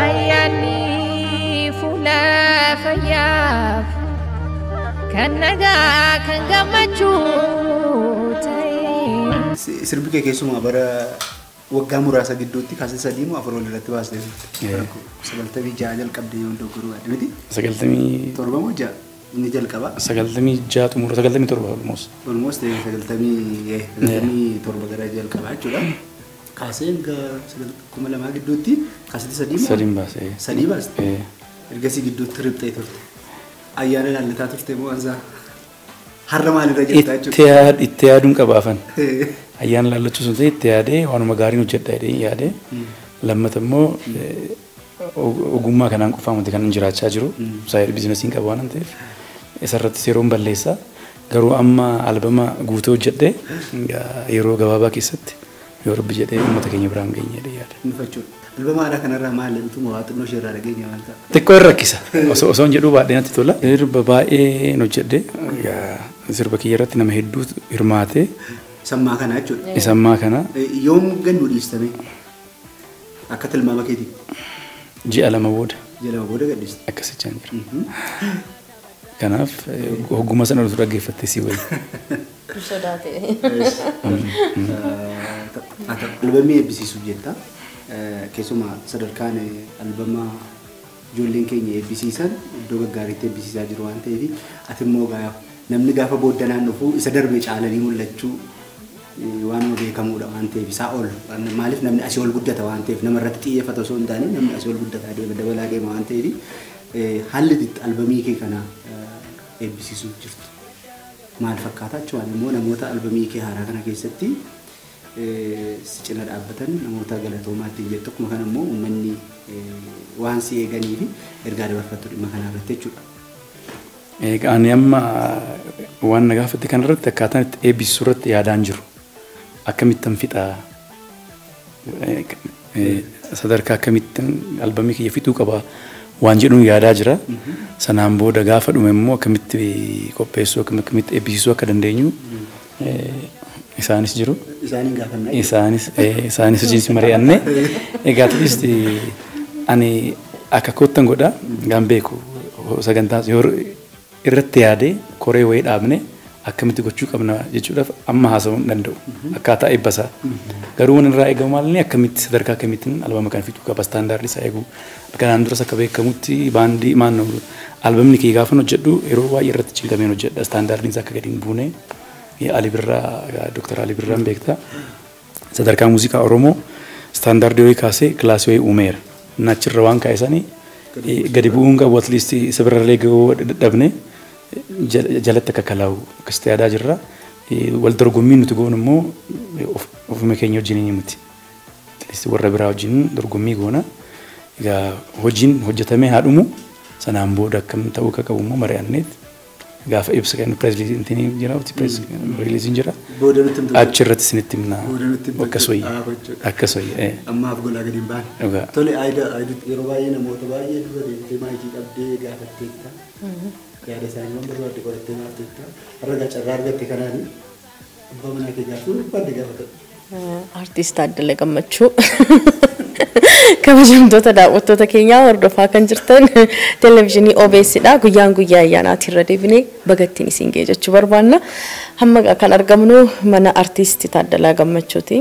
ayyaanni fuula fayyaaf kan nagaa kan gammachuu ta'e. Sirbi kee keessumaa bara waggaa muraasa gidduutti kaasee sadii moo afur walirratti baastee 96 jalqabdee yoo dogoggoruu baadde miti? 97 moo ja'a inni jalqaba? 96 xumura 97 almost. Almost 97 gara jalqabaa jechuudha. Kaaseen kuma lamaa gidduutti kaasee sadii moo? Sadii baasee. Sadii baaste? Ergasii gidduutti riphxee turte. Ayyaana laallataa turte moo ansaa? Har'a maalirra jirta jechuudha? Itti yaaduun qabaafan. Ayyaana laallachuu sun ta'e itti yaadee waanuma gaariin hojjedha jedhee yaadee lammata immoo ogummaa kanaan qofaamatti kan jiraachaa jiru saayir biizinasiin qabu waan ta'eef isarratti yeroon balleessaa garuu amma albama guutuu hojjedhee yeroo gabaabaa keessatti yoo rabbi jedhee uummata keenya biraan geenye jedhee yaada. Albama aadaa kanarraa maal ibsuma waa xinnoo ishee irraa dhageenya waan ta'a. Xiqqoo hin rakkisa osoo hin jedhuu baadhee natti tola. Sirba baay'ee hojjedhee sirba kiyya irratti nama hedduu hirmaatee. Sammaa kana jechuudha. Sammaa kana. Yoom gannu dhiistame akka tilmaama keetii? Ji'a lama booda. Ji'a lama booda gadhiiste. Akkasichaan jira. Kanaaf hogguma sana nuti dhaggeeffattee si wayii. Sodaatee. Albamii eebbisiisuuf jetta. Keessumaa sadarkaan albama ijoolleen keenya eebbisiisan iddoo gaggaariitti eebbisiisaa jiru waan ta'eef ati immoo namni gaafa booddanaan dhufu isa darbee caalanii mul'achuu waan beekamuudha waan ta'eef isaa ol maaliif namni asii ol guddata waan ta'eef namarratti xiyyeeffata osoo hin taane namni asii ol guddataa deema dabalaa deema waan ta'eef haalli albamii kee kana eebbisiisuuf jirtu maal fakkaata jechuudha immoo namoota albamii kee haaraa kana keessatti si cina dhaabbatan namoota galatoomaatti jettu akkuma kana immoo uummanni waan si eeganii fi ergaa dabarfattu dhimma kana irratti jechuudha. Ani amma waan na gaafatte kanarratti akkaataan itti eebbisuu irratti yaadaan jiru. Akkamittan fixaa sadarkaa akkamittan albamii kiyya fixuu qaba waan jedhuun yaadaa jira. Sanaan booda gaafa dhume immoo akkamitti qopheessuu akkamitti eebbisuu akka dandeenyu isaanis jiru. Isaaniin gaafannaa. Isaanis hojiin mari'annee egaa tulisti ani akka koottan godha gaan beeku sagantaa irratti yaadee koree wayii dhaabne akkamitti gochuu qabna jechuudhaaf amma haasa'uu hin danda'u akkaataa eebbasaa garuu waan irraa eegamu maalni akkamitti sadarkaa akkamittiin albama kana fixuu qaba istaandaardii isaa eeguu kanaan duras akka beekamutti baandii maannoo albamni kee gaafa hojjedhu yeroo baay'ee irratti cinqameen hojjedha istaandaardiin isaa akka gadi hin buune Ali Birraa Dr. Ali Birraan beektaa sadarkaa muuziqaa Oromoo istaandaardii wayii kaasee kilaasii wayii uumeera nachirra waan kaa'isanii gadi bu'uun qabu at least isa birarlee gahuu dadhabne jalatti akka kalaa'u akkasitti yaadaa jirra. Wal dorgommii nuti goonu immoo ofuma keenya wajjin miti. Warra biraa wajjin dorgommii goona. Egaa hojiin hojjetamee haa dhumu sanaan booda akkam ta'uu akka qabu immoo mari'anneet gaafa ibsa kennu pirezidentiin jira riiliisiin jira. Achirratti isinitti himna akkas wayii. Akkas wayii. Ammaaf golaa gadi hin baane. Tole yeroo baay'ee namoota baay'ee dura deemtee maayikii qabdee gaafatteetta. Yaada isaanii waan barbaadde qorattee maafteetta. Har'a carraa argatte kanaan abbaa manaa kee gaafuu barbaadde gaafatan. Artiist Taaddalaa Gammachuu. Kabajamtoota daawwattoota keenyaa hordofaa kan jirtan televezyiinii OBSdha. Guyyaan guyyaa ayyaanaati irra deebinee bagattiin isin ga'e jechuu barbaanna. Hamma kan argamnu mana artiist Taaddalaa Gammachuuti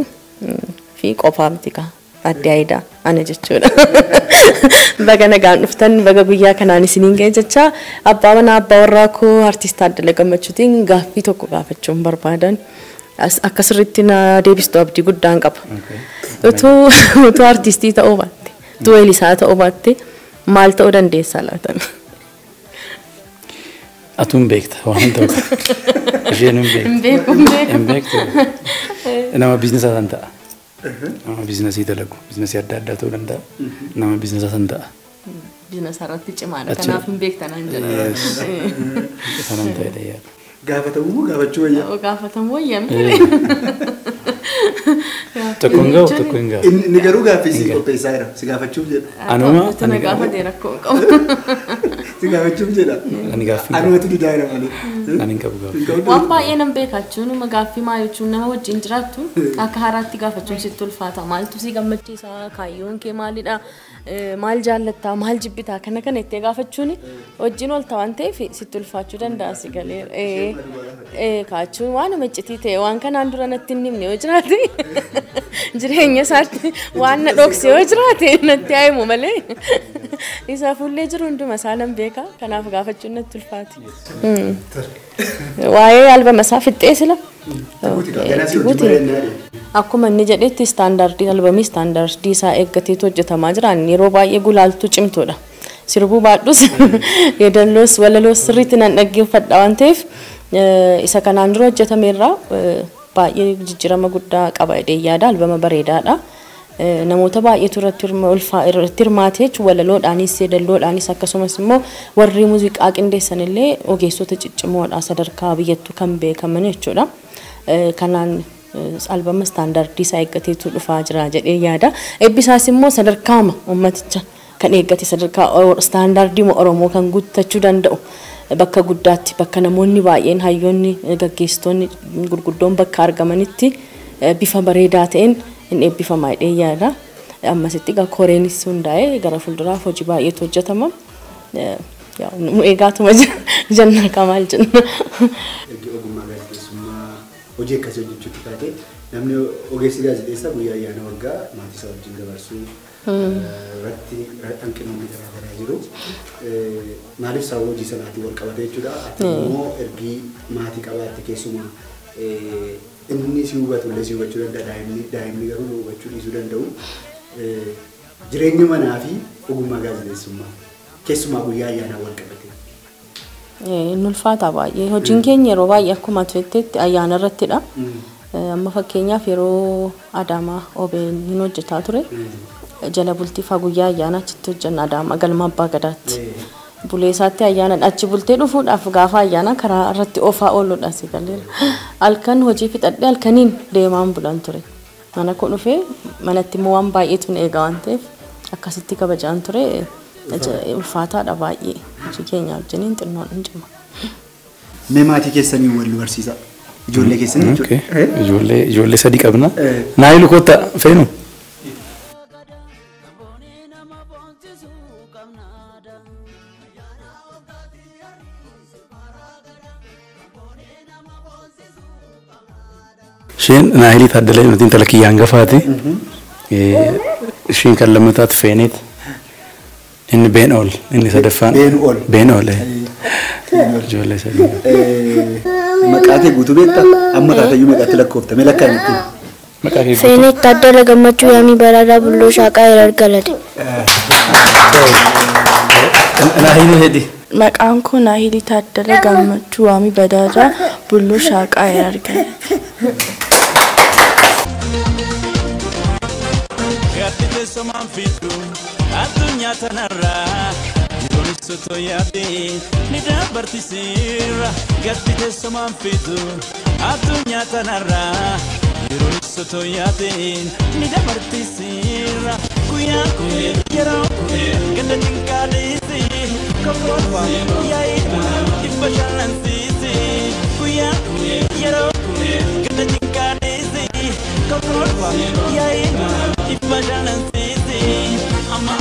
fi qofaa miti adde Ayidaa ana jechuudha. Baga nagaan dhuftan baga guyyaa kanaan isiniin ga'e jecha abbaa manaa abbaa warraa koo artiist Taaddalaa Gammachuutiin gaaffii tokko gaafachuun barbaadan. Akkasirratti na deebistu abdii guddaan qaba. Utuu artistii ta'uu baatte, utuu weellisaa ta'uu baatte maal ta'uu dandeessaa laatan? Atuun beekta waan ta'u. Isheen hin beektu. Nama biizinesaa san ta'a. Nama biizinesii dalagu. Biizinesii adda addaa ta'uu danda'a. Nama biizinesaa san ta'a. Biizinesaa irratti cimaadha. Kanaaf hin beektanaan jedha. Sanan ta'edha yaada. Gaafatamuu gaafachuu wayyaa. Gaafatamuu wayyaa. Tokko hin gahu. Inni garuu gaaffii si qopheessaa jira. Si gaafachuuf jedha. Anuma. Tana gaafatee rakkoo qabu. Si gaafachuuf jedha. Ani gaaffii. Anumatu didaa jira malee. Ani hin qabu gaaffii. Waan baay'ee nan beekachuun nama gaaffii maa jechuun nama wajjin jiraattu akka haaraatti gaafachuun sitti ulfaata. Maaltu si gammachiisa? Kaayyoon kee maalidha? maal jaallatta maal jibbita kana itti gaafachuun wajjin ol ta'an ta'eef sitti ulfaachuu danda'a si galee kaachuun waan maccitii ta'e waan kanaan dura natti hin himne yoo jiraate jireenya isaatti waan na dhokse yoo jiraate natti himu malee isa fuullee jiru hunduma isaanan beeka kanaaf gaafachuun natti ulfaati. Waa'ee albama isaa fixxee sila. Akkuma inni jedhetti istaandardii albamii istaandardii isaa eeggateetu hojjetamaa jira. Yeroo baay'ee gulaaltuu cimtuudha. Sirbuu baadhus yeedalloos walaloos sirriitti nan dhaggeeffadha waan ta'eef isa kanaan dura hojjetameerraa baay'ee jijjiirama guddaa qaba jedhee yaada. Albama bareedaadha. Namoota baay'eetu irratti hirmaatee walaloodhaanis yeedalloodhaanis akkasumas immoo warri muuziqaa qindeessan illee ogeessota ciccimoodha sadarkaa biyyattuu kan beekaman jechuudha. Kanaan albama istaandardii isaa eeggateetu dhufaa jira jedhee yaada. Eebbisaas immoo sadarkaama ummaticha kan eeggate sadarkaa istaandardii Oromoo kan guuttachuu danda'u bakka guddaatti bakka namoonni baay'een hayyoonni gaggeessitoonni gurguddoon bakka argamanitti bifa bareedaa ta'een hin eebbifamaa jedhee yaada. Ammasitti egaa koreenis hundaa'ee gara fuulduraaf hojii baay'eetu hojjetama. Nu eegaatuma jenna kamaal jenna. Hojii akkasii hojjechuutti taate namni ogeessi gaazexeessaa guyyaa ayyaana waggaa maatii isaa wajjin dabarsuu irratti hanqinoonni garaagaraa jiru. Maaliif sababa hojii sanaatiin wal qabate jechuudha. Ati immoo ergi maatii qabaatte keessumaa inni si hubatu illee si hubachuu danda'a daa'imni garuu nu hubachuu dhiisuu danda'u. Jireenya manaa fi ogummaa gaazexeessummaa keessumaa guyyaa ayyaanaa wal qabate. Nulfaata baay'ee hojiin keenya yeroo baay'ee akkuma tu'etteetti ayyaana irrattidha. Amma fakkeenyaaf yeroo Adaamaa OBN hin hojjetaa ture. Jala bultii faa guyyaa ayyaana achitti hojjenna Adaamaa galma abbaa gadaatti. Bulee isaatti ayyaana achi bultee dhufuudhaaf gaafa ayyaana karaa irratti oofaa ooluudha si galeera. Halkan hojii fixadhee halkaniin deemaan bulan ture. Mana koo dhufee manatti immoo waan baay'eetu eegaa waan ta'eef akkasitti kabajaan ture. Ulfaataadha baay'ee hojii keenya wajjiniin xinnoon hin cima. Mee maatii keessanii wal barsiisa. Ijoollee keessanii jechuudha. Ijoollee sadii qabna. Naayilu kootta feenu. Isheen Naayilii Taaddalee nuti intala kiyyaa hangafaati. Isheen kan lammataatti feeneeti. Inni Beenol, inni sadaffaan. Beenol. Ijoollee sadii. Maqaa kee guutuu beektaa? Amma taatayyuu maqaatti lakkoofta. Mee lakkaan ittiin? Feenet Taaddalee Gammachuu Yaamii Baraadaa Bulloo Shaaqaa Erar Galate. Naayilii heddi. Maqaan koo Naayilii Taaddalee Gammachuu Yaamii Baraadaa Bulloo Shaaqaa Erar Galate. Adunya tanarra Yorisu to yate Nida bartisira Gatite soman fitu Adunya tanarra Yorisu to yate Nida bartisira Kuya kuya Yero kuya Ganda ninkadisi Kaporwa Yaita Ibashalan sisi Kuya kuya Yero kuya Ganda ninkadisi Kaporwa Yaita Ibashalan sisi Amma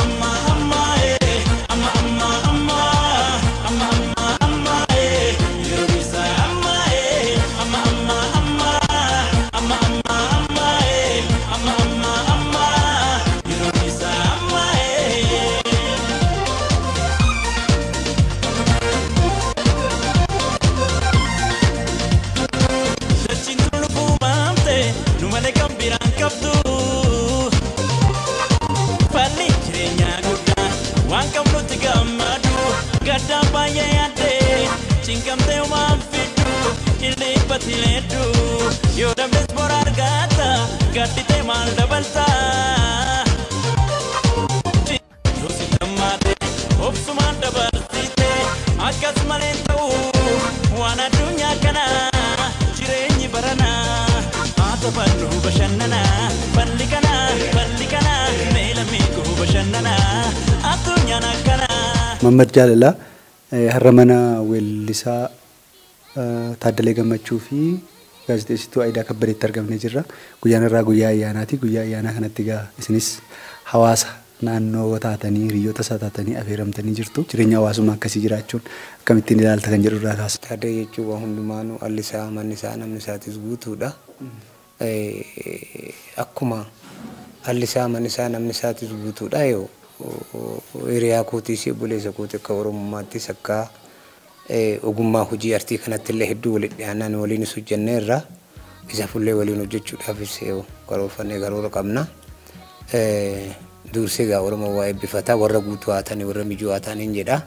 Yo dabes por argata, gatite mal dabalta. Yo si tamate, opsuman dabaltite, akas malento, wana dunya kana, jirenyi barana, atapanu bashanana, balikana, melamiku bashanana, atunya nakana. Muhammad Jalala, harramana Welisa Taaddalee Gammachuu fi gaazexeessituu Ayidaa Kabbadeetti argamnee jirra. Guyyaan irraa guyyaa ayyaanaati. Guyyaa ayyaanaa kanatti egaa isinis hawaasa naannoo taatanii hiriyoota isaa taatanii affeeramtanii jirtu. Jireenya hawaasummaa akkasii jiraachuun akkamittiin ilaalta kan jedhu irraa kaasa. Taatee jechuun waan hundumaanuu alli isaa manni isaa namni isaatis guutuudha. Akkuma alli isaa manni isaa namni isaatis guutuudha yoo hiriyaa kootiis obboleessa kooti akka Oromummaattis akka ogummaa hojii artii kanatti illee hedduu walitti dhiyaannaan waliin hojjennee irraa isa fullee waliin hojjechuudhaafis karoorfannee karoora qabna. Dursee gaa Oromoo waa eebbifataa warra guutuu haa ta'anii warra mijuu haa ta'aniin jedha.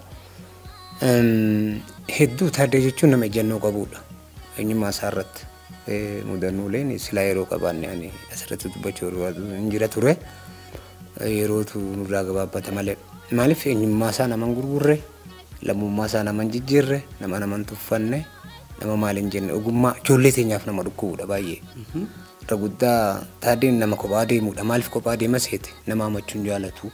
Hedduu Taaddee jechuun nama ejjennoo qabuudha. Eenyummaa isaa irratti mudannuuleen silaa yeroo qabaanne ani asirratti dubbachuu hin jira ture. Yerootu nurraa gabaabbata malee. Maaliif eenyummaa isaa nama hin gurgurre, lammummaa isaa nama hin jijjiirre, nama hin tuffanne, nama maal hin jenne ogummaa ijoollee teenyaaf nama dhukkubuudha baay'ee. Irra guddaa Taaddeen nama kophaa deemuudha. Maaliif kophaa deema seete nama hamachuun jaalatu.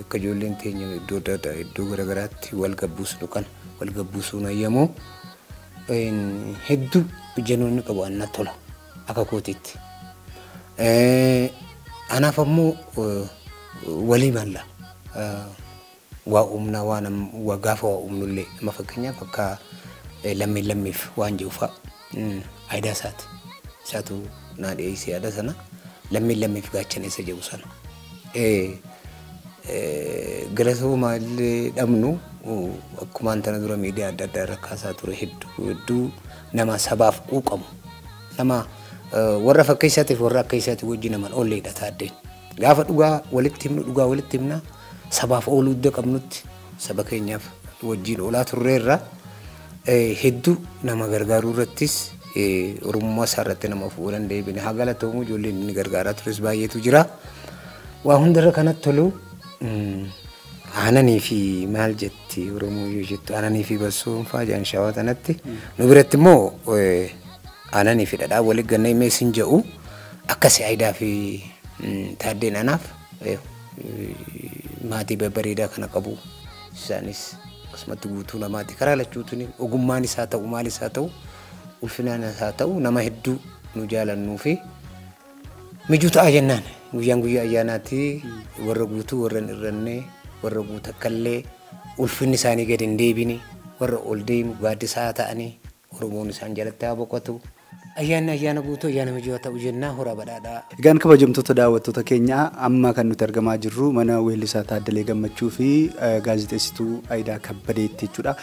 Akka ijoolleen teenya iddoo garaagaraatti wal gabbuusnu kan wal gabbuusuun ayyamoo hedduu ejjennoonni qabu annaa tola akka kootiitti. Anaaf ammoo walii malla waa humnaa waa gaafa waa humnullee amma fakkeenyaaf akka lammiif waan jiru fa'a aadaa isaati. Isaatu naa dhiyeessee yaada sana lammiif gaachaneessa jedhu sana. Galatoomaa illee dhabnu akkumaan tana dura miidiyaa adda addaa irra kaasaa ture hedduu nama sabaaf quuqamu nama warra fakkeessaatiif warra akka isaatti wajjin naman oolleedha Taaddeen. Gaafa dhugaa walitti himnu dhugaa walitti himna sabaaf ooluu idda qabnutti saba keenyaaf wajjin oolaa turreerra hedduu nama gargaaruu irrattis Oromummaa isaa irratti nama fufuu danda'e. Haa galatoomuu ijoolleen inni gargaaraa tures baay'eetu jira. Waa hundarra kanatti tolu aananii fi maal jetti Oromoo yoo jettu aananii fi bassoon fa'aa jaan shawaa tanatti nu biratti immoo aananii fi dhadhaa walitti gannee meesin jedhu akkasii aadaa fi Taaddeen anaaf maatii babbareedaa kana qabu isaanis akkasumatti guutuu namaati karaa lachuutiin ogummaan isaa ta'u maal isaa ta'u ulfinaan isaa ta'u nama hedduu nu jaalannuu fi mijuu ta'a jennaan guyyaan guyyaa ayyaanaatti warra guutuu warra hin irrannee warra guutuu akkallee ulfinni isaanii gadi hin deebine warra ol deemu gaaddisaa ta'anii Oromoon isaan jalatti haa boqotu. Ayyaana guutuu ayyaana mijoo ta'u jennaa horaa badhaadhaa. Egaan kabajamtoota daawwattoota keenyaa amma kan nuti argamaa jirru mana weellisaa Taaddalee Gammachuu fi gaazexeessituu Ayidaa Kabbadeetti jechuudha.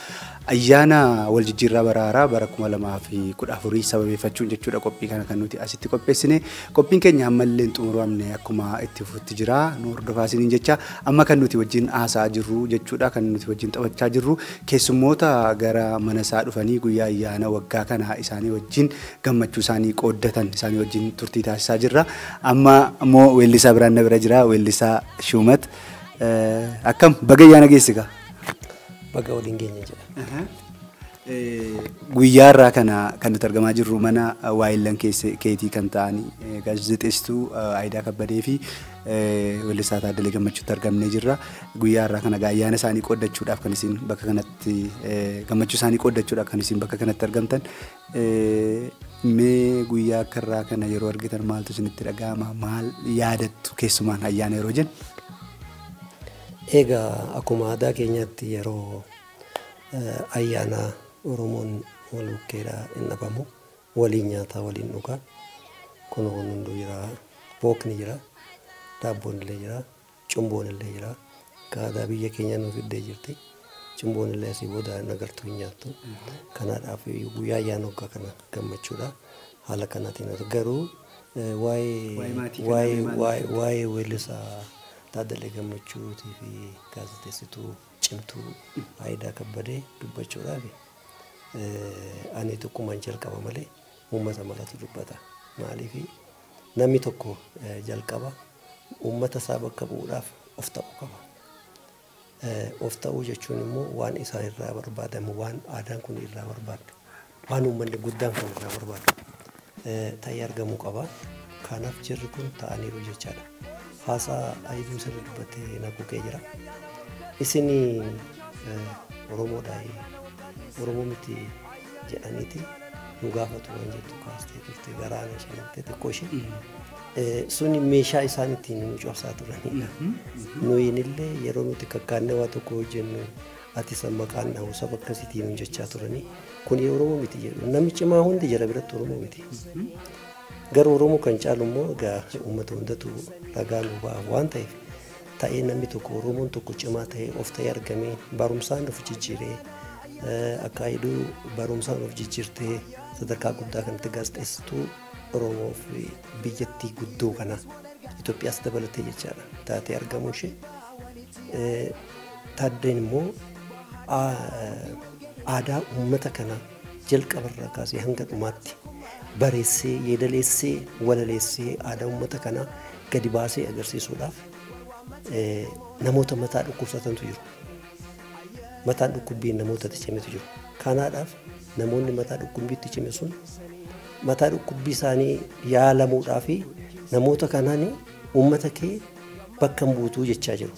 Ayyaana wal jijjiirraa baraaraa bara 2014 sababeeffachuun jechuudha qophii kana kan nuti asitti qopheessine. Qophiin keenya ammallee xumuramne akkuma itti fufutti jira. Nu hordofaa isiniin jecha amma kan nuti wajjin haasa'aa jirru jechuudha kan nuti wajjin taphachaa jirru keessummoota gara mana isaa dhufanii guyyaa ayyaana waggaa kana isaanii wajjin gammachuu isaanii qooddatan isaanii wajjin turtii taasisaa jirra. Amma immoo weellisaa biraan na bira jira weellisaa Shumat akkam baga ayyaana geessiga. Baga waliin geenya jedha. Guyyaa irraa kana kan nuti argamaa jirru mana waayillan keetii kan ta'an gaazexeessituu Ayidaa Kabbadee fi weellisaa Taaddalee Gammachuutti argamnee jirra. Guyyaa irraa kana ayyaana isaanii qooddachuudhaaf kan isin bakka kanatti gammachuu isaanii qooddachuudhaaf kan isin bakka kanatti argamtan. Mee guyyaa akka irraa kana yeroo argitan maaltu isinitti dhaga'ama? Maal yaadattu keessumaan ayyaana yeroo jennu? Egaa akkuma aadaa keenyaatti yeroo ayyaana Oromoon wal bukkeedhaa hin dhabamu waliin nyaataa waliin dhugaa kun hunduu jira bookni jira daabboon illee jira cumboon illee jira aadaa biyya keenya nuuf iddee jirti cumboon illee asii booda nagartuu hin nyaattu kanaadhaaf guyyaa ayyaana waggaa kana gammachuudha haala kanaatiin garuu waa'ee weellisaa Taaddalee Gammachuutii fi gaazexeessituu cimtuu Ayidaa Kabbadee dubbachuudhaaf ani tokkummaan jalqaba malee uummata malatu dubbata. Maaliif namni tokko jalqaba uummata isaa bakka bu'uudhaaf of ta'uu qaba. Of ta'uu jechuun immoo waan isaan irraa barbaadamu waan aadaan kun irraa barbaadu waan uummanni guddaan kun irraa barbaadu ta'ee argamuu qaba. Kanaaf jirri kun ta'aniiru jechaadha. Haasaa Ayiduu sirrii dubbattee naquu kee jira. Isini Oromoo miti jedhaniiti nu gaafatu waan jettu kaastee turte garaana shanamtee xiqqoo ishee suni meeshaa isaan ittiin nu cabsaa turanidha. Nuyin illee yeroo nuti kakkaannee waa tokko hojjennu ati sammaqaan dhahu saba akkasiitiin nu jechaa turanii kun Oromoo miti jedhu namni cimaa hundi jara biratti Oromoo miti. Garuu Oromoo kan caalu immoo egaa uummata hundatu ragaa nu ba'a waan ta'eef ta'ee namni tokko Oromoon tokko cimaa ta'ee of ta'ee argamee barumsaan of jijjiiree akka hidhuu barumsaan of jijjiirtee sadarkaa guddaa kanatti gaazexeessituu Oromoo fi biyyattii guddoo kana Itoophiyaas dabalatee jechaadha taatee argamu ishee Taaddeen immoo aadaa uummata kana jalqabarraa kaasee hanga dhumaatti bareessee yeedaleessee walaleessee aadaa uummata kana gadi baasee agarsiisuudhaaf namoota mataa dhukkubsatantu jiru. Mataan dhukkubbiin namoota cimetu jiru. Kanaadhaaf namoonni mataa dhukkubbiitti cime sun mataa dhukkubbii isaanii yaalamuudhaa fi namoota kanaan uummata kee bakka buutuu jechaa jiru.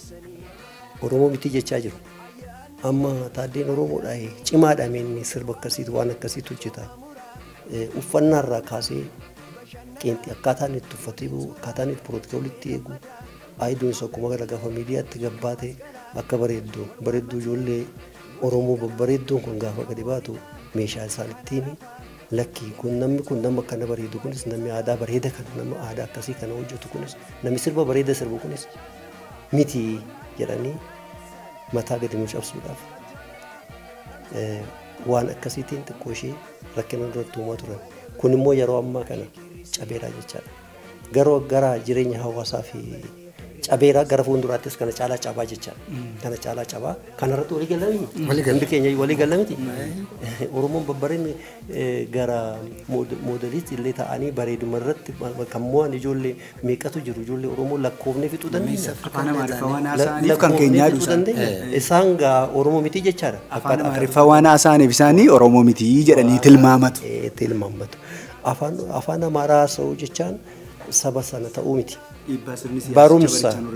Oromoo miti jechaa jiru. Amma Taaddeen Oromoodhaa cimaadha inni sirba akkasiitu waan akkasiitu hojjeta. Uffannaarraa kaasee qeenxi akkaataan itti uffatee akkaataan itti pirootokoolitti eegu aayiduun isa akkuma gara gaafa miidiyaatti gabbaate akka bareedduu ijoollee Oromoo babbareedduun kun gaafa gadi baatu meeshaa isaan ittiin lakkii kun namni kun nama akkana bareedu kunis namni aadaa bareeda kana nama aadaa akkasii kana hojjetu kunis namni sirba bareeda sirbu kunis miti jedhanii mataa gadi nu cabsuudhaaf waan akkasiitiin xiqqoo ishee rakkina irratti uumaa turan. Kun immoo yeroo ammaa kana cabeeraa jechaadha. Garuu gara jireenya hawaasaa fi cabeeraa gara fuulduraattis kana caalaa cabaa jechaadha. Kana caalaa cabaa kanarratti walii galamii. Hundi keenya walii galamiti. Oromoon babbareen gara moodeliitti illee ta'anii bareeduma irratti kan mo'an ijoollee meeqatu jiru ijoollee Oromoo lakkoofnee fixuu dandeenya. Afaan Amaariffaa isaaniif kan keenyaa dhusan. Isaan gaa Oromoo miti jechaadha. Afaan Amaariffaa waan isaaniif isaanii Oromoo miti jedhanii tilmaamatu. Tilmaamatu. Afaan Amaaraa haasa'uu jechaan saba sana ta'uu miti.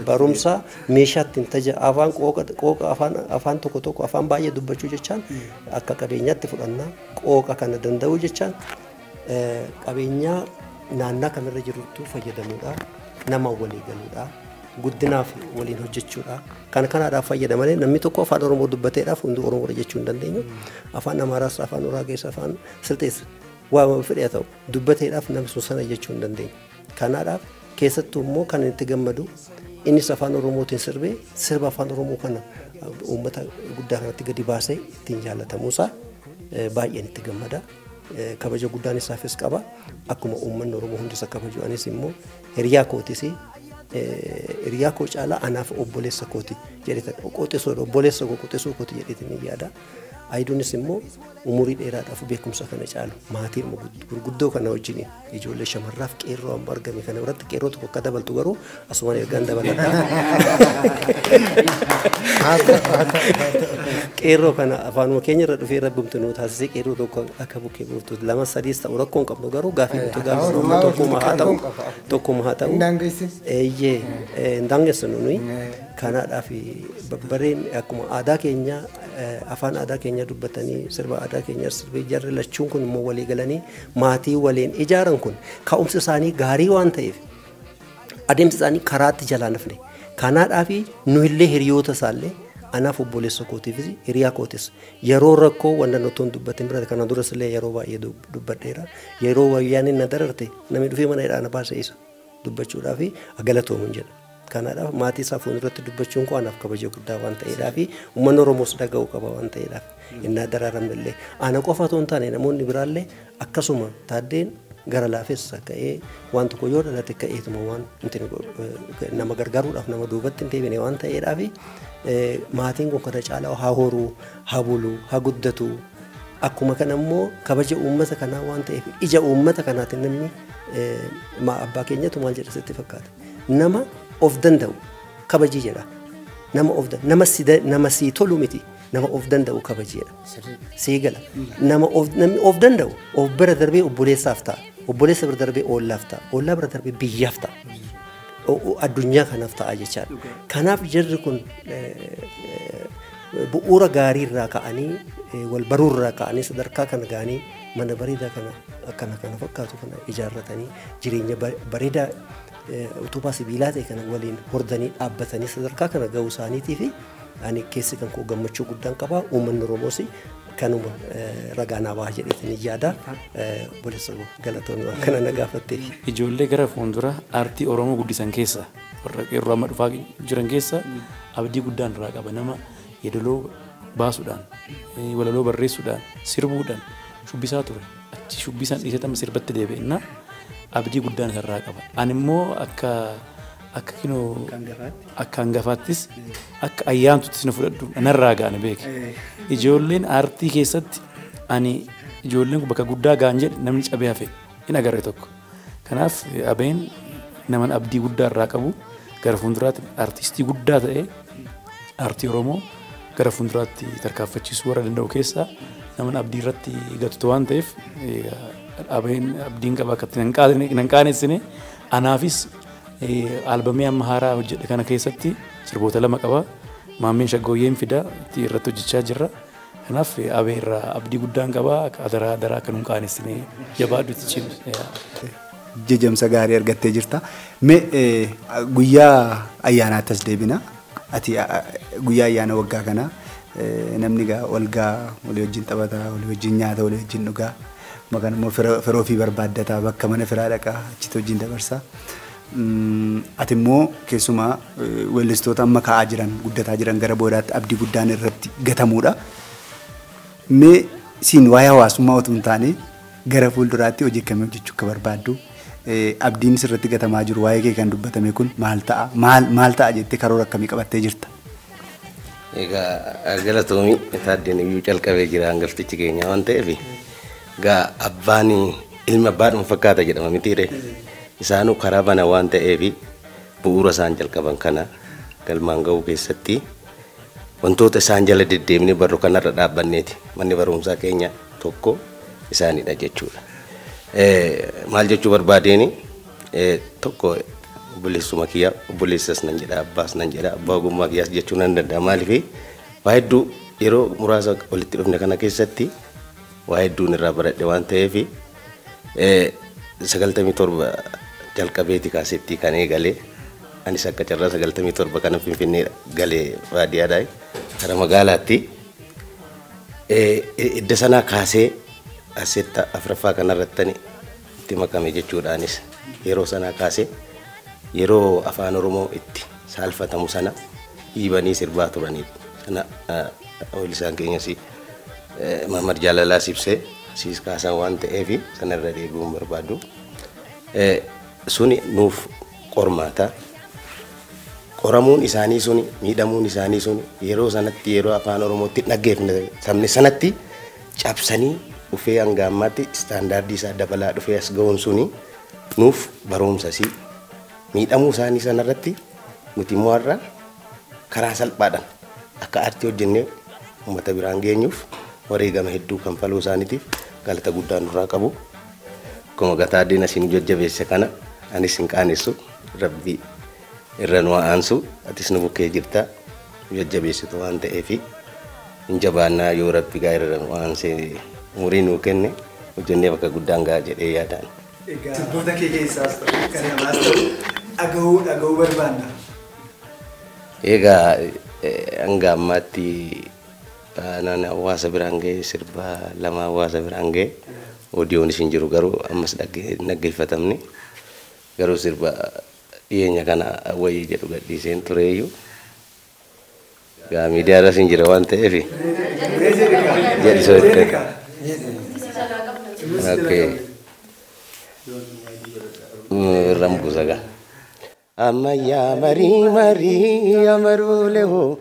Barumsa meeshaatti hin taja afaan qooqa afaan tokko afaan baay'ee dubbachuu jechaan akka qabeenyaatti fudhannaa qooqa kana danda'uu jechaan qabeenyaa naannaa kamirra jirtu fayyadamuudha nama walii galuudha guddinaaf waliin hojjechuudha kan kanaadhaaf fayyada malee namni tokko afaan Oromoo dubbateedhaaf hundi Oromoo jechuu hin dandeenyu afaan Amaaraas afaan Uraagees afaan Silxees waa fedhe ta'u dubbateedhaaf namni sun sana jechuu hin dandeenyu kanaadhaaf keessattuu immoo kan itti gammadu innis afaan Oromootiin sirba afaan Oromoo kana uummata guddaa kanatti gadi baasee ittiin jaallatamuusaa baay'een itti gammada. Kabaja guddaan isaafis qaba. Akkuma uummanni Oromoo hundis kabaju anis immoo hiriyaa kootis hiriyaa koo caalaa anaaf obboleessa kooti jedhee qoxisoo obboleessa koo qoxisoo kooti jedhee ni yaada. Aayiduunis immoo umurii dheeraadhaaf beekumsa kana caalu maatii gurguddoo kana wajjin ijoollee shamarraaf qeerroo amma argame kana irratti qeerroo tokko akka dabaltu garuu asumaan ergaan dabalata. Qeerroo kana afaanuma keenya irra dhufee rabbumtu nu taasisee qeerroo tokko akka bukkee buuftu lama sadiis ta'u rakkoon qabnu garuu gaafii nuti gaafii tokkuma haa ta'u eeyyee ndaangeessinu nuyi kanaadhaaf babbareen akkuma aadaa keenya afaan aadaa keenya dubbatanii sirba aadaa keenya sirba jarri lachuun kun immoo walii galanii maatii waliin ijaaran kun ka'umsi isaanii gaarii waan ta'eef adeemsi isaanii karaatti jalaa nafne kanaadhaaf nu illee hiriyoota isaallee anaaf obboleessa kootiifis hiriyaa kootis yeroo rakkoo wanta nuti dubbatin bira kana duras illee yeroo baay'ee dubbadheera yeroo wayyaaniin na dararte namni dhufee mana hidhaa na baase isa dubbachuudhaaf galatoomuun jedha. Kanaadhaaf maatii isaa fuulduratti dubbachuun koo anaaf kabaja guddaa waan ta'eedhaaf uummanni Oromoos dhaga'uu qaba waan ta'eedhaaf innaa daraaramne illee ana qofa otoo hin taane namoonni biraallee akkasuma Taaddeen gara laafessa ka'ee waan tokko yoo dhalate ka'eetuma waan nama gargaaruudhaaf nama duubatti hin deebine waan ta'eedhaaf maatiin kun kana caalaa haa horuu haa buluu haa guddatu akkuma kana immoo kabaja uummata kanaa waan ta'eef ija uummata kanaatiin namni abbaa keenyatu maal jedha sitti fakkaata nama of danda'u kabajii jedha nama sii tolu miti nama of danda'u kabajii jedha sii gala namni of danda'u of bira darbee obboleessaaf ta'a obboleessa bira darbee ollaaf ta'a ollaa bira darbee biyyaaf ta'a addunyaa kanaaf ta'a jechaadha kanaaf jarri kun bu'uura gaarii irraa ka'anii wal baruu irraa ka'anii sadarkaa kana ga'anii mana bareedaa kana akkana kana fakkaatu kana ijaarratanii jireenya bareedaa utubaa sibiilaa ta'e kana waliin hordanii dhaabbatanii sadarkaa kana ga'uu isaaniitii fi ani keessi kan koo gammachuu guddaan qaba. Uummanni Oromoos kanuma ragaa naa baha jedheetiin yaada. Boleessa galatoomii waan kana na gaafatteef. Ijoollee gara fuuldura aartii Oromoo guddisan keessa warra qeerroo amma dhufaa jiran keessa abdii guddaan irraa qaba. Nama yeedaloo baasuudhaan walaloo barreessuudhaan sirbuudhaan shubbisaa ture. Achi shubbisaan dhiisatama sirbatti deebi'inna abdii guddaan irraa qaba. Ani immoo akka kinoo akka hangafaattis akka ayyaantuuttis na fudhadhu narraa gaane beeke. Ijoolleen aartii keessatti ani ijoolleen kun bakka guddaa gaan jedhe namni cabee hafe hin agarre tokko. Kanaaf abeen naman abdii guddaa irraa qabu gara fuulduraatti aartistii guddaa ta'ee aartii Oromoo gara fuulduraatti tarkaanfachiisuu warra danda'u keessaa naman abdii irratti gatutu waan ta'eef abeen abdiin qaba akka hin qaanessine anaafis albamii amma haaraa hojjedhe kana keessatti sirboota 2 qaba. Maammeen Shaggooyyeen fida irratti hojjechaa jirra. Kanaaf abee irraa abdii guddaan qaba. Daraa akka hin qaanessine jabaadhuutti cimsa. Jajamsa gaarii argattee jirta. Mee guyyaa ayyaanaatti as deebina. Ati guyyaa ayyaana waggaa kana namni walgaa walii wajjin taphataa, walii wajjin nyaata, walii wajjin dhugaa. Maqaan immoo firoo fi barbaaddataa bakka mana firaa dhaqaa achitti wajjin dabarsaa. Ati immoo keessumaa weellistoota amma ka'aa jiran guddataa jiran gara boodaatti abdii guddaan irratti gatamuudha. Mee siin waa'ee hawaasummaa otoo hin taane gara fuulduraatti hojii akkamii hojjechuu akka barbaaddu abdiin sirratti gatamaa jiru waa'ee kee kan dubbatame kun maal ta'a? Maal ta'a jettee karoora akkamii qabattee jirta? Egaa galatoomii taaddeen iyyuu calqabee jira hangaftichi keenya waan ta'eef egaa abbaan ilma abbaadhuma fakkaata jedhama mitiire. Isaanuu karaa bana waan ta'eef bu'uura isaan jalqaban kana galmaan ga'uu keessatti wantoota isaan jala deddeemnee barru kanarra dhaabbanneeti manni barumsaa keenya tokko isaanidha jechuudha. Maal jechuu barbaadeeni tokko obboleessuma kiyyaa obboleessas nan jedha abbaas nan jedha abbaa ogummaa kiyyaas jechuu nan danda'a. Maaliif waa hedduu yeroo muraasa walitti dhufne kana keessatti waa hedduun irraa baradhe waan ta'eef 97 jalqabeeti kaasettii kan eegalee anis akka carraa 97 kana Finfinnee galee baadiyyaadhaa gara magaalaatti idda sanaa kaasee asetta afraffaa kanarrattani itti makame jechuudhaanis yeroo sanaa kaasee yeroo afaan Oromoo itti saalfatamu sana dhiibanii sirbaa turanii sana weellisaan keenyas Mahammad Jaalalaa ibsee siis kaasan waan ta'eef sanarra deebi'uun barbaadu. Suni nuuf qormaata. Qoramuun isaanii suni miidhamuun isaanii suni yeroo sanatti yeroo afaan Oromootti dhaggeeffne sabni sanatti cabsanii dhufee hanga ammaatti istaandaardii isaa dabalaa dhufee as ga'uun suni nuuf barumsasi. Miidhamuu isaanii sanarratti nuti immoo har'a karaa salphaadhaan akka aartii hojjennee uummata biraan geenyuuf wareegama hedduu kanfaluu isaaniitiif galata guddaa nurraa qabu. Akkuma gataa addeen asiin jajjabeesse kana anis hin qaanessu rabbii irra nu aansu atis nu bukkee jirta jajjabeessitu waan ta'eef hin jabaannaa yoo rabbi gaa irra nu aansee umurii nuu kenne hojjennee bakka guddaan gaa jedhee yaadaan. Sirboota kee keessaas ta'u kan namaas ta'u dhagahuu barbaanna. Egaa hanga ammaatti naan hawaasa biraan ga'e sirba 2 hawaasa biraan ga'e oodiyoon isin jiru garuu ammas dhaggeeffatamne garuu sirba dhiyeenya kana wayii jedhu gadhiiseen tureeyyuu gaa miidiyaa irra isin jira waan ta'eef jedhisoo itti rambusa gaa amma yaa marii amaruule hoo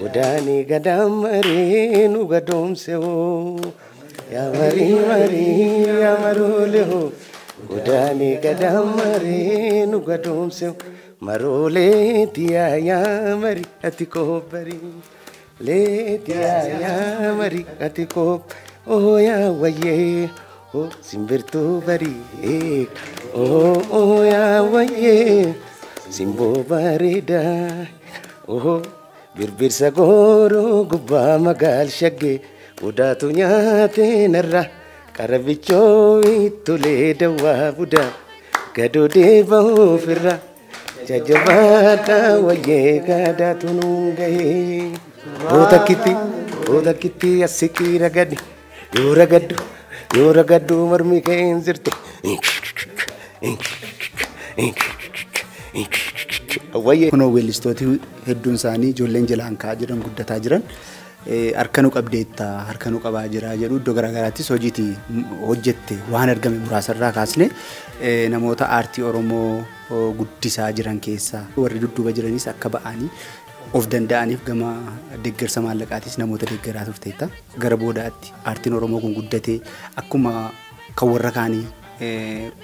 godaanii gadaan maree nu gadoomse hoo yaa marii amaruule hoo godaanii gadaan maree nu gadoomse hoo maroolee tiyaa yaa marii ati koobbarii lee tiyaa yaa marii ati koob oh yaa wayyee oh simbirtuu barii oh yaa wayyee simboo bareedaa oh birbirsa gooroo gubbaa magaal shaggee budaatu nyaatee narra qarabichoo ittolee dawaa budaa gadoo deeba'uu firra jajjabaadha wayyee gaadaa tunuun gahee booda kitti asikii ragadi yoo ragaddu marmi ka'een jirte kunoo weellistooti hedduun isaanii ijoolleen jalaan ka'aa jiran guddataa jiran harka nu qabdeetta harka nu qabaa jira jedhu iddoo garaagaraattis hojiiti hojjette waan argame muraasarraa kaasne namoota aartii Oromoo guddisaa jiran keessaa warri dudduuba jiranis akka ba'anii of danda'aniif gama deeggarsa maallaqaatis namoota deeggaraa turteetta gara boodaatti aartiin Oromoo kun guddatee akkuma kan warra kaanii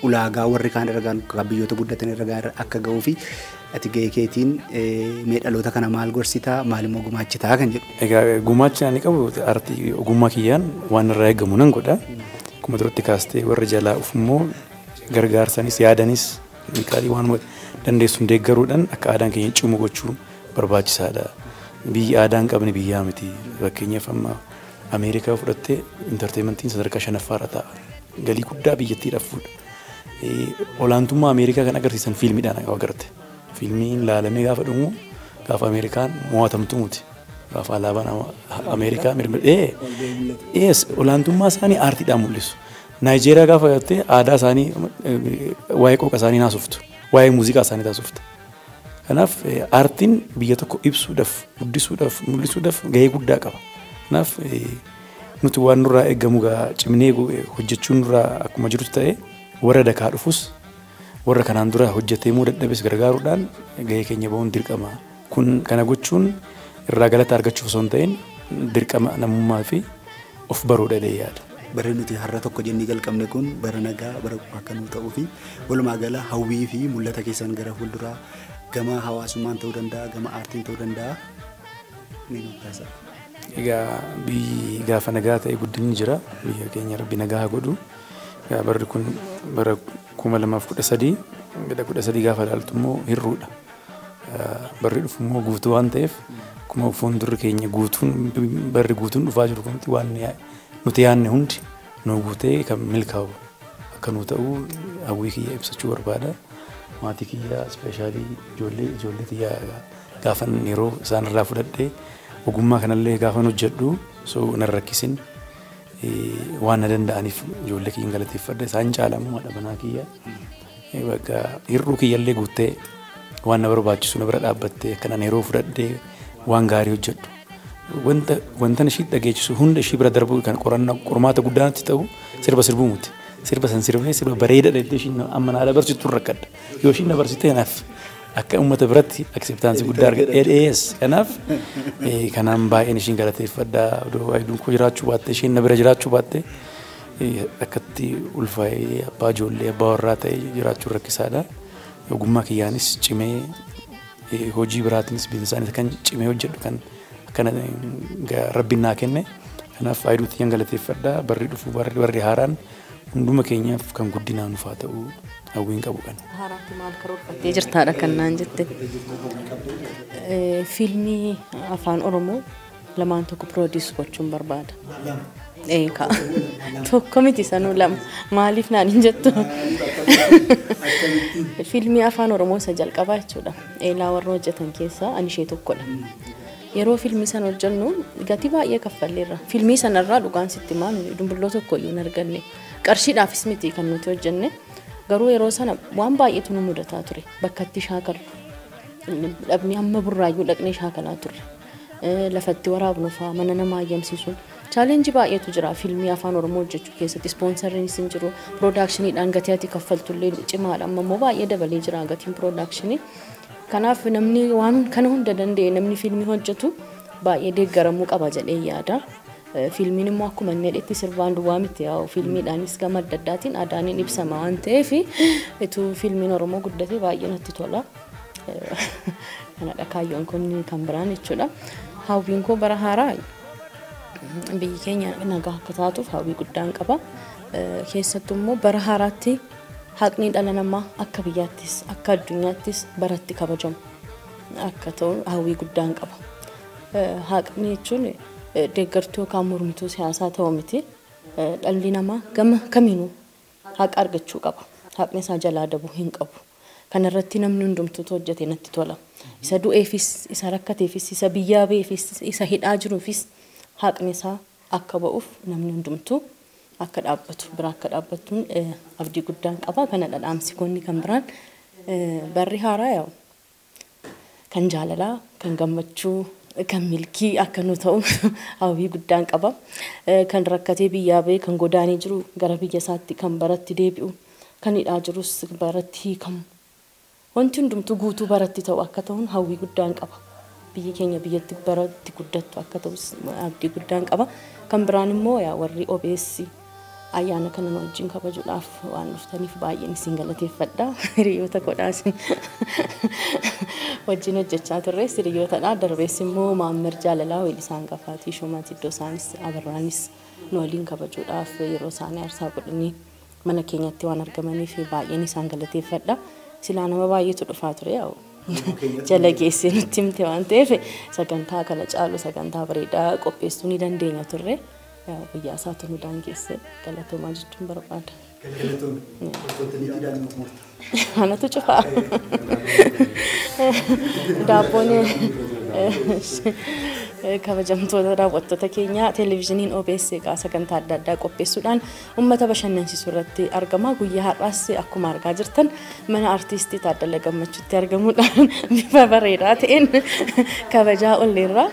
ulaagaa warri kaan irra gaan biyyoota guddatan irra gaan akka ga'uu fi ati gahee keetiin mee dhaloota kana maal gorsitaa maalimmoo gumaachitaa kan jedhu. Egaa gumaachi ani qabu aartii ogummaa kiyyaan waan irraa eegamu nan godha. Akkuma duratti kaastee warri jalaa ufummoo gargaarsanis yaadanis miqaalii waan dandeessuun deeggaruudhaan akka aadaan keenya cimu gochuu barbaachisaadha. Biyyi aadaan qabne biyyaa miti. Fakkeenyaaf amma Ameerikaa fudhattee intarteementiin sadarkaa 5ffaarra ta'a. Galii guddaa biyyattiidhaaf fuudha. Olaantummaa Ameerikaa kan agarsiisan fiilmiidhaan agarte. Fiilmiin laalamee gaafa dhumu gaafa Ameerikaan mo'atamtu muti. Gaafa alaabaan Ameerikaa mirmiree olaantummaa isaanii aartiidhaan mul'isu. Naayijeeriyaa gaafa agartee aadaa isaanii waa'ee qooqa isaanii naasoftu. Waa'ee muuziqaa isaanii taasiftu. Kanaaf aartiin biyya tokko ibsuudhaaf guddisuudhaaf mul'isuudhaaf gahee guddaa qaba. Kanaaf nuti waan nurraa eegamu cimnee hojjechuun nurraa akkuma jirutti ta'e warra dakaa dhufus warra kanaan dura hojjetee muu dadhabes gargaaruudhaan gahee keenya bahuun dirqama. Kun kana gochuun irraa galata argachuuf osoo hin ta'in dirqama namummaa fi of baruudha jedhee yaada. Bara nuti har'a tokko jennee jalqabne kun bara nagaa bara akka nu ta'uu fi walumaa gala hawwii fi mul'ata keessan gara fuulduraa gama hawaasummaan ta'uu danda'a gama aartiin ta'uu danda'a ni nuttaasa. Egaa biyyi gaafa nagaa ta'e guddinni jira biyya keenya rabbi nagaa haa godhu. Barri kun bara 2013 gaafa ilaaltu immoo hirruudha. Barri dhufu immoo guutuu waan ta'eef akkuma fuuldurri keenya guutuun barri guutuun dhufaa jiru kunti waan nuti yaadne hundi nu guutee kan milkaa'u akka nu ta'u hawwii kiyya ibsachuu barbaada. Maatii kiyya ispeeshaalii ijoollee kiyya gaafan yeroo isaan irraa fudhadhee ogummaa kanallee gaafan hojjedhu so nan rakkisin waan na danda'aniif ijoollee kiyyan galateeffadha isaan caalamu dhabanaa kiyya bakka hirruu kiyyallee guuttee waan na barbaachisu na bira dhaabbattee akkanaan yeroo fudhadhee waan gaarii hojjedhu. Wanta ishii dhageechisu hunda ishii bira darbuu kan qormaata guddaatti ta'u sirba sirbuu muti. Sirba san sirbee sirba bareeda dheedhee ishiin amma naa dabarsitu rakkadha. Yoo ishiin dabarsitee naaf akka uummata biratti akseptaansii guddaa argadhees kanaaf kanaan baay'een ishiin galateeffadha. Odoo ayduun koo jiraachuu baatte ishiin na bira jiraachuu baatte akkatti ulfaa'ee abbaa ijoollee abbaa warraa ta'ee jiraachuun rakkisaadha. Ogummaa kiyyaanis cimee hojii biraatiinis biizinsaanis kan cimee hojjedhu kan akkana rabbiin naa kenne kanaaf ayduutti yan galateeffadha. Barri dhufu barri haaraan hunduma keenyaaf kan guddinaan dhufaa ta'uu hawwiin qabu kana. Haaraatti maal karoorfattee jirtaadha kan naan jette. Fiilmii afaan Oromoo lamaan tokko piroodiis gochuun barbaada. Eekaa tokko miti sanuu lama maaliif naan hin jettu. Fiilmii afaan Oromoo isa jalqabaa jechuudha. Eelaa warra hojjetan keessaa ani ishee tokkodha. Yeroo fiilmii sana hojjennu gatii baay'ee kaffalleerra. Fiilmii sanarraa dhugaan sitti maal dumbilloo tokko iyyuu hin arganne. Qarshiidhaafis miti kan nuti hojjenne. Garuu yeroo sana waan baay'eetu nu mudataa ture. Bakka itti shaakalu. Dhabni amma burraayyuu dhaqnee shaakalaa turre. Lafatti waraabnu fa'aa mana namaa ayyamsiisuun. Chaalenjii baay'eetu jira fiilmii afaan Oromoo hojjechuu keessatti ispoonsarriinis hin jiru. Piroodaakshiniidhaan gatii ati kaffaltullee cimaadha. Amma immoo baay'ee dabalee jira gatiin piroodakshinii. Kanaaf namni waan kana hunda danda'e namni fiilmii hojjetu baay'ee deeggaramuu qaba jedhee yaada. Fiilmiin immoo akkuma inni dheetti sirbaan duwwaa miti yaa fiilmiidhaanis gama adda addaatiin aadaaniin ibsama waan ta'eef ituu fiilmiin Oromoo guddate baay'ee natti tola. Kanadha kaayyoon kun kan biraan jechuudha. Hawwiin koo bara haaraa biyyi keenya nagaa akka taatuuf hawwii guddaan qaba. Keessattuu immoo bara haaraatti haqni dhala namaa akka biyyaattis akka addunyaattis baratti kabajamu akka ta'u hawwii guddaan qaba. Haqni jechuun deeggartuu yookaan mormituu siyaasaa ta'uu miti. Dhalli namaa gama kamiinuu haqa argachuu qaba. haqni isaa jalaa dabuu hin qabu. Kanarratti namni hundumtuutu hojjete natti tola. Isa du'eefis, isa rakkateefis, isa biyyaa beefis, isa hidhaa jiruufis haqni isaa akka ba'uuf namni hundumtuu akka dhaabbatu bira akka dhaabbatuun abdii guddaan qaba. Kana dhadhaamsikoonni kan biraan barri haaraa yaa'u kan jaalalaa, kan gammachuu, kan milkii akka nu ta'u hawwii guddaan qaba. Kan rakkatee biyyaa ba'e, kan godaanee jiru gara biyya isaatti kan baratti deebi'u, kan hidhaa jirus baratti hiikamu. Wanti hundumtuu guutuu baratti ta'u akka ta'uun hawwii guddaan qaba. Biyyi keenya biyyatti baratti guddattu akka ta'us abdii guddaan qaba. Kan biraan immoo warri OBS ayyaana kana wajjin kabajuudhaaf waan dhuftaniif baay'een isin galateeffadha. Hiriyoota godhaas wajjin hojjechaa turres hiriyootadha. Darbees immoo Maammar Jaalalaa Weellisaan Gafaatii Shumaati iddoo isaanis Abarraanis nu waliin kabajuudhaaf yeroo isaanii aarsaa godhanii mana keenyatti waan argamaniif baay'een isaan galateeffadha. Silaa nama baay'eetu dhufaa ture yaa'u. Jala geessee nutti himte waan ta'eef sagantaa kana caalu sagantaa bareedaa qopheessuu ni dandeenya turre. Biyya isaatu nu daangeesse galatoomaa jechuun barbaada. Anatu cufaa. Daabboon kabajamtoota daawwattoota keenya televezyiiniin OBS sagantaa adda addaa qopheessuudhaan uummata bashannansiisuu irratti argama. Guyyaa har'aas akkuma argaa jirtan mana artiistii Taaddalaa Gammachuutti argamuudhaan bifa bareedaa ta'een kabajaa olleerra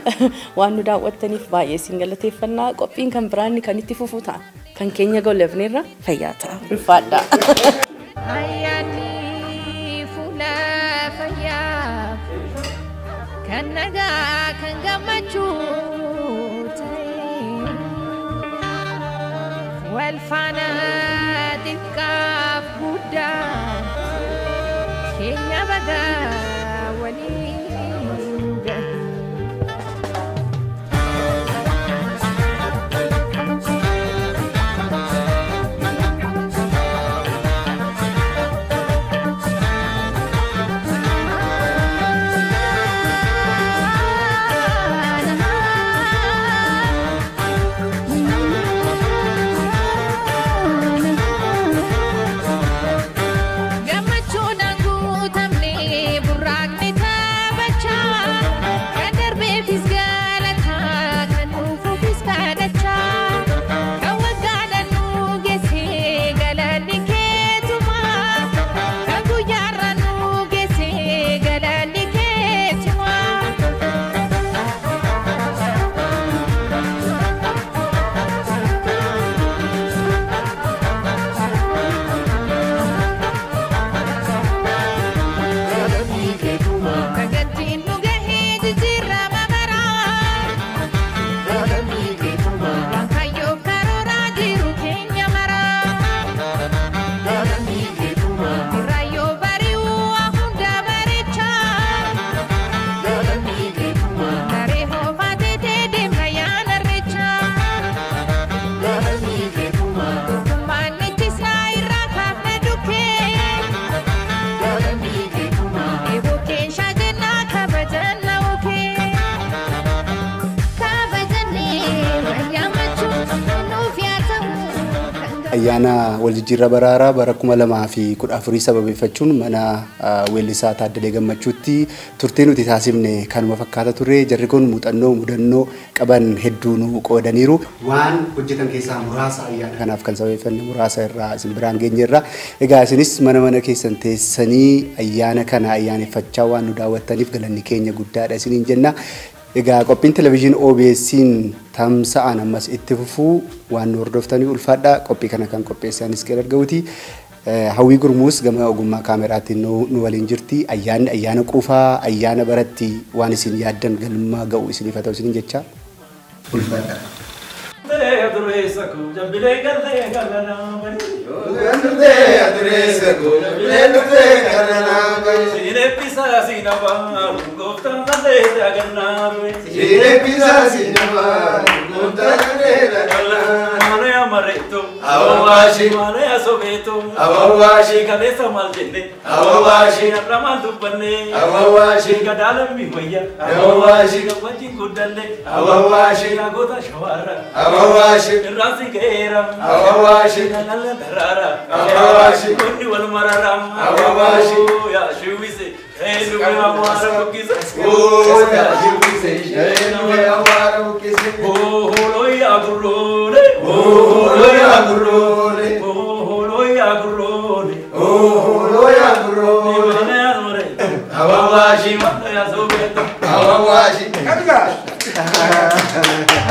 waan nu daawwattaniif baay'ee isin galateeffannaa. Qophiin kan biraan kan itti fufuu ta'a. Kan keenya golleefneerra fayyaa ta'a. Ulfaadha. Kan nagaa kan gammachuu wal faana xiqqaaf guddaa keenya bagaa waliin gahe. ayyaana waljijjiirraa baraaraa bara 2014 sababeeffachuun mana weellisaa Taaddalee Gammachuutti turtii nuti taasifne kanuma fakkaata ture. Jarri kun muuxannoo mudannoo qaban hedduu nu qoodaniiru. Waan hojjetan keessaa muraasa ayyaana kanaaf kan sababeeffanne muraasa irraa isin biraan geenyeerra. Egaa isinis mana keessan teessanii ayyaana kana ayyaaneffachaa waan nu daawwattaniif galanni keenya guddaadha isiniin jenna. Egaa qophiin televezyiinii OBS'n tamsa'an ammas itti fufuu waan nu hordoftanii ulfaadha. Qophii kana kan qopheessanis qeer argawuti. Hawwii Gurmuus gama ogummaa kaameraatiin nu waliin jirti. Ayyaana quufaa ayyaana baratti waan isin yaaddan galmaa ga'u isiniif haa ta'u isiniin jecha ulfaadha. Awawashi, Malaya Sobeto, Awawashi, Kalesa Maljende, Awawashi, Raman Dupane, Awawashi, Kadala Miwaya, Awawashi, Kawaji Kudale, Awawashi, Agota Shawara, Awawashi. Awawashi. Rasi Kera. Awawashi. Nala Tarara. Awawashi. Kundi wal Mararam. Awawashi. Ya Shivise. Hey, Lume Amara Kisa. Oh, ya Shivise. Hey, Lume Amara Kisa. Oh, Loya Gurone. Oh, Loya Gurone. Oh, Loya Gurone. Oh, Loya Gurone. Awawashi. Maya Sobeto. Awawashi.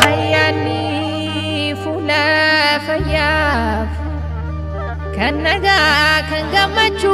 Ayani fula fayaf kan naga kan gammachu